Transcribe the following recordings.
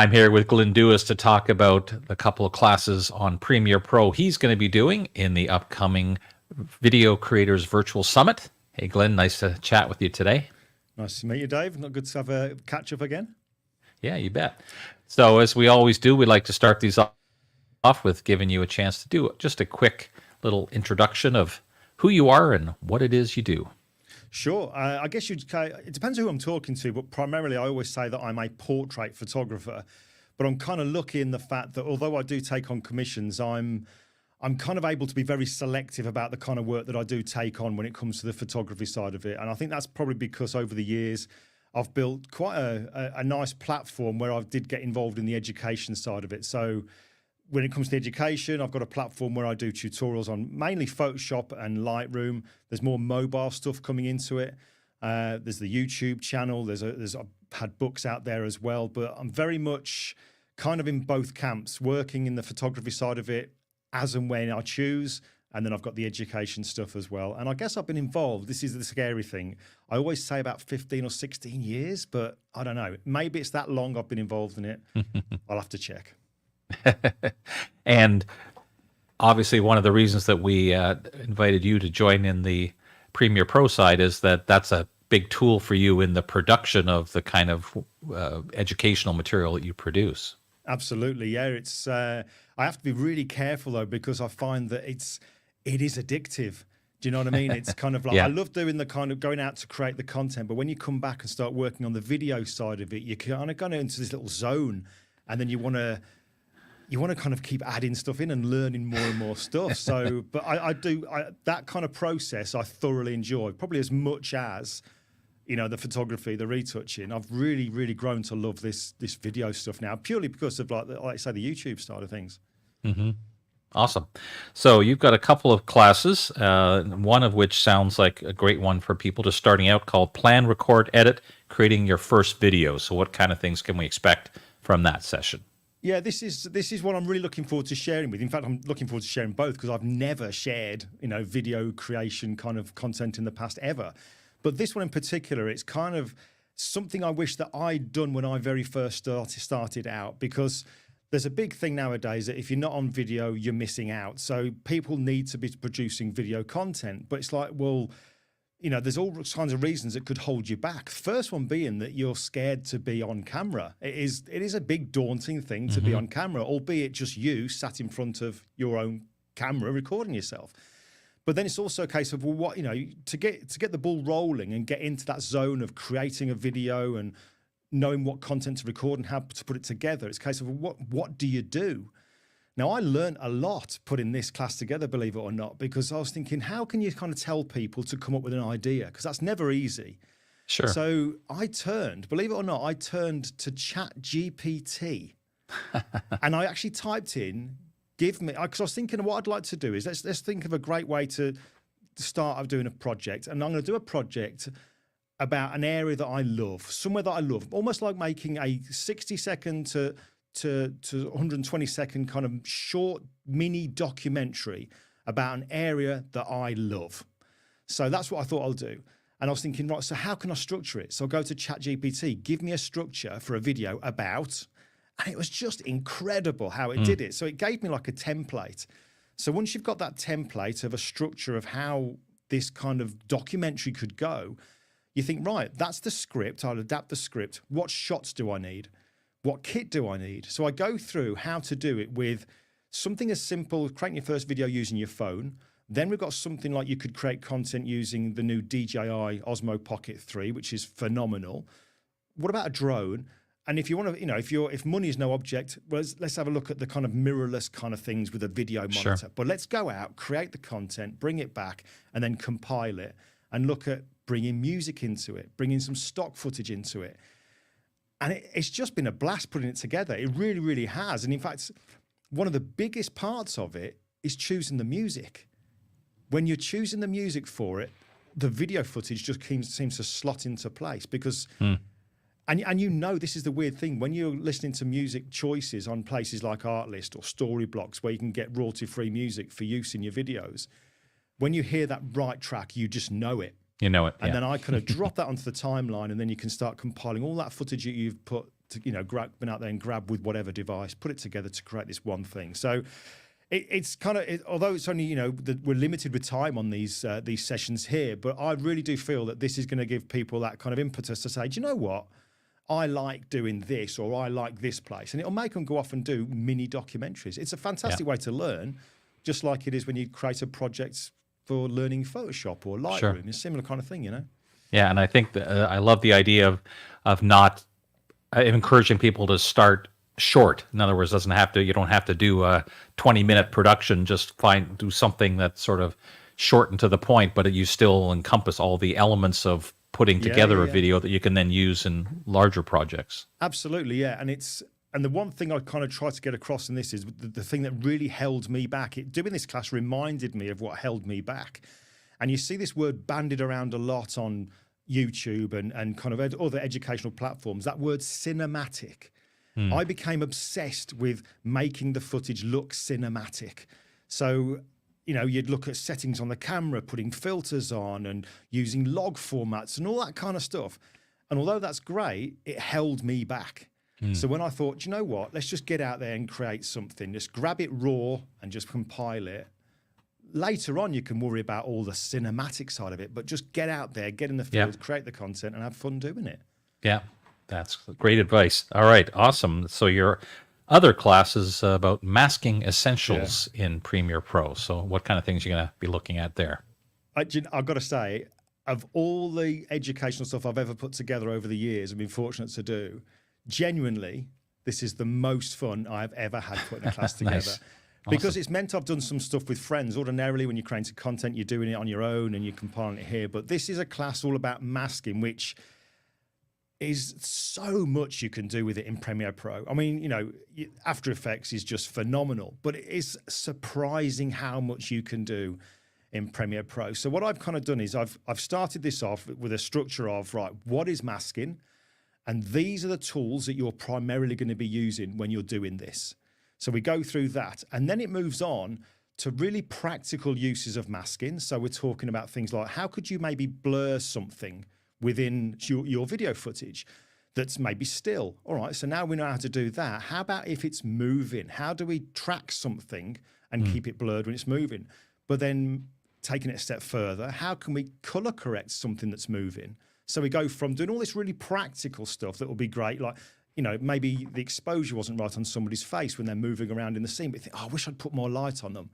I'm here with Glyn to talk about the couple of classes on Premiere Pro he's going to be doing in the upcoming Video Creators Virtual Summit. Hey, Glyn, nice to chat with you today. Nice to meet you, Dave. Not good to have a catch up again. Yeah, you bet. So as we always do, we like to start these off with giving you a chance to do just a quick little introduction of who you are and what it is you do. Sure. I guess it depends who I'm talking to, but primarily I always say that I'm a portrait photographer. But I'm kind of lucky in the fact that although I do take on commissions, I'm kind of able to be very selective about the kind of work that I do take on when it comes to the photography side of it. And I think that's probably because over the years, I've built quite a nice platform where I did get involved in the education side of it. So when it comes to education, I've got a platform where I do tutorials on mainly Photoshop and Lightroom. There's more mobile stuff coming into it. There's the YouTube channel. I've had books out there as well, but I'm very much kind of in both camps, working in the photography side of it as and when I choose. And then I've got the education stuff as well. And I guess I've been involved. This is the scary thing. I always say about 15 or 16 years, but I don't know. Maybe it's that long I've been involved in it. I'll have to check. And obviously one of the reasons that we invited you to join in the Premiere Pro side is that that's a big tool for you in the production of the kind of educational material that you produce. Absolutely, yeah. It's I have to be really careful though, because I find that it is addictive. Do you know what I mean? It's kind of like, I love doing the kind of going out to create the content, but when you come back and start working on the video side of it, you kind of go into this little zone, and then you want to kind of keep adding stuff in and learning more and more stuff. So, but I do that kind of process I thoroughly enjoy, probably as much as, you know, the photography, the retouching. I've really, really grown to love this video stuff now, purely because of like I say, the YouTube side of things. Mm-hmm. Awesome. So you've got a couple of classes, one of which sounds like a great one for people just starting out, called Plan, Record, Edit, Creating Your First Video. So what kind of things can we expect from that session? Yeah, this is what I'm really looking forward to sharing with. In fact, I'm looking forward to sharing both, because I've never shared, you know, video creation kind of content in the past ever. But this one in particular, it's kind of something I wish that I'd done when I very first started out, because there's a big thing nowadays that if you're not on video, you're missing out. So people need to be producing video content, but it's like, well, you know, there's all kinds of reasons that could hold you back. First one being that you're scared to be on camera. It is a big daunting thing to be on camera, albeit just you sat in front of your own camera recording yourself. But then it's also a case of, well, what, you know, to get the ball rolling and get into that zone of creating a video and knowing what content to record and how to put it together, it's a case of, well, what do you do? Now, I learned a lot putting this class together, believe it or not, because I was thinking, how can you kind of tell people to come up with an idea? Because that's never easy. Sure. So believe it or not, I turned to ChatGPT and I actually typed in, because I was thinking what I'd like to do is let's think of a great way to start doing a project. And I'm going to do a project about an area that I love, somewhere that I love, almost like making a 60-second to 120-second kind of short mini documentary about an area that I love. So that's what I thought I'll do. And I was thinking, right, so how can I structure it? So I'll go to ChatGPT, give me a structure for a video about, and it was just incredible how it did it. So it gave me like a template. So once you've got that template of a structure of how this kind of documentary could go, you think, right, that's the script. I'll adapt the script. What shots do I need? What kit do I need? So I go through how to do it with something as simple as creating your first video using your phone. Then we've got something like you could create content using the new DJI Osmo Pocket 3, which is phenomenal. What about a drone? And if you want to, you know, if money is no object, well, let's have a look at the kind of mirrorless kind of things with a video monitor. Sure. But let's go out, create the content, bring it back, and then compile it and look at bringing music into it, bringing some stock footage into it. And it's just been a blast putting it together. It really, really has. And in fact, one of the biggest parts of it is choosing the music. When you're choosing the music for it, the video footage just seems to slot into place because, and you know, this is the weird thing. When you're listening to music choices on places like Artlist or Storyblocks, where you can get royalty-free music for use in your videos, when you hear that right track, you just know it. You know it. And then I kind of drop that onto the timeline, and then you can start compiling all that footage that you've put to, been out there and grab with whatever device, put it together to create this one thing. So it's kind of, although it's only, we're limited with time on these sessions here, but I really do feel that this is going to give people that kind of impetus to say, do you know what? I like doing this, or I like this place. And it'll make them go off and do mini documentaries. It's a fantastic way to learn, just like it is when you create a project for learning Photoshop or Lightroom. Sure. It's a similar kind of thing, Yeah, and I think I love the idea of not encouraging people to start short. In other words, you don't have to do a 20-minute production. Just do something that's sort of short and to the point, but you still encompass all the elements of putting together a video that you can then use in larger projects. Absolutely, yeah. And the one thing I kind of try to get across in this is the thing that really held me back. Doing this class reminded me of what held me back. And you see this word bandied around a lot on YouTube and kind of other educational platforms, that word cinematic. I became obsessed with making the footage look cinematic. So, you'd look at settings on the camera, putting filters on and using log formats and all that kind of stuff. And although that's great, it held me back. So when I thought, do you know what, let's just get out there and create something, just grab it raw and just compile it. Later on, you can worry about all the cinematic side of it, but just get out there, get in the field, create the content and have fun doing it. Yeah, that's great advice. All right, awesome. So your other class is about masking essentials in Premiere Pro. So what kind of things are you going to be looking at there? I've got to say, of all the educational stuff I've ever put together over the years, I've been fortunate to do, genuinely, this is the most fun I've ever had putting a class together. Nice. Because it's meant I've done some stuff with friends. Ordinarily, when you're creating content, you're doing it on your own and you're compiling it here. But this is a class all about masking, which is so much you can do with it in Premiere Pro. I mean, After Effects is just phenomenal, but it is surprising how much you can do in Premiere Pro. So what I've kind of done is I've started this off with a structure of, right, what is masking? And these are the tools that you're primarily going to be using when you're doing this. So we go through that, and then it moves on to really practical uses of masking. So we're talking about things like, how could you maybe blur something within your video footage that's maybe still? All right, so now we know how to do that. How about if it's moving? How do we track something and keep it blurred when it's moving? But then taking it a step further, how can we color correct something that's moving? So we go from doing all this really practical stuff that will be great, like, maybe the exposure wasn't right on somebody's face when they're moving around in the scene, but you think, oh, I wish I'd put more light on them.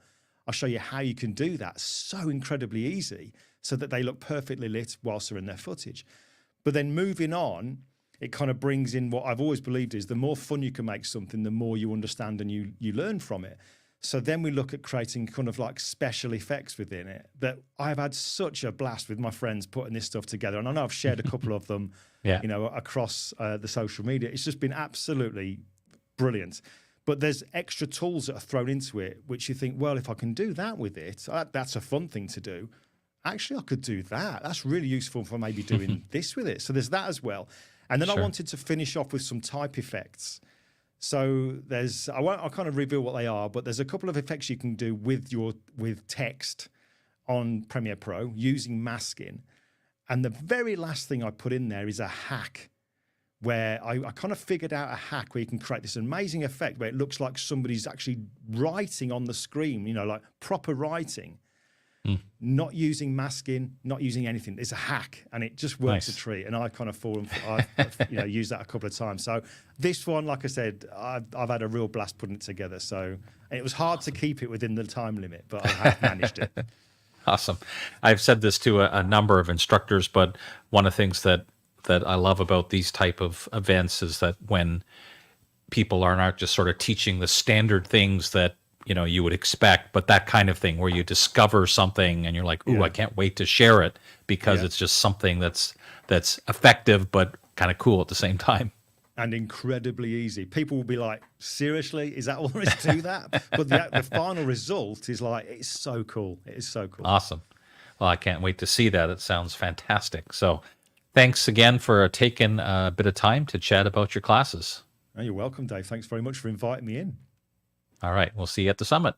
I'll show you how you can do that so incredibly easy so that they look perfectly lit whilst they're in their footage. But then moving on, it kind of brings in what I've always believed is the more fun you can make something, the more you understand and you learn from it. So then we look at creating kind of like special effects within it that I've had such a blast with my friends putting this stuff together. And I know I've shared a couple of them, across the social media. It's just been absolutely brilliant. But there's extra tools that are thrown into it, which you think, well, if I can do that with it, that's a fun thing to do. Actually, I could do that. That's really useful for maybe doing this with it. So there's that as well. And then I wanted to finish off with some type effects. So I'll kind of reveal what they are, but there's a couple of effects you can do with text on Premiere Pro using masking. And the very last thing I put in there is a hack where I kind of figured out a hack where you can create this amazing effect where it looks like somebody's actually writing on the screen, like proper writing, not using masking, not using anything. It's a hack and it just works a treat. And I kind of I've used that a couple of times. So this one, like I said, I've had a real blast putting it together. So it was hard to keep it within the time limit, but I have managed it. Awesome. I've said this to a number of instructors, but one of the things that I love about these type of events is that when people are not just sort of teaching the standard things that you would expect, but that kind of thing where you discover something and you're like, ooh, I can't wait to share it because it's just something that's effective but kind of cool at the same time. And incredibly easy. People will be like, seriously, is that all there is to that? But the final result is like, it's so cool. It is so cool. Awesome. Well, I can't wait to see that. It sounds fantastic. So thanks again for taking a bit of time to chat about your classes. Oh, you're welcome, Dave. Thanks very much for inviting me in. All right. We'll see you at the summit.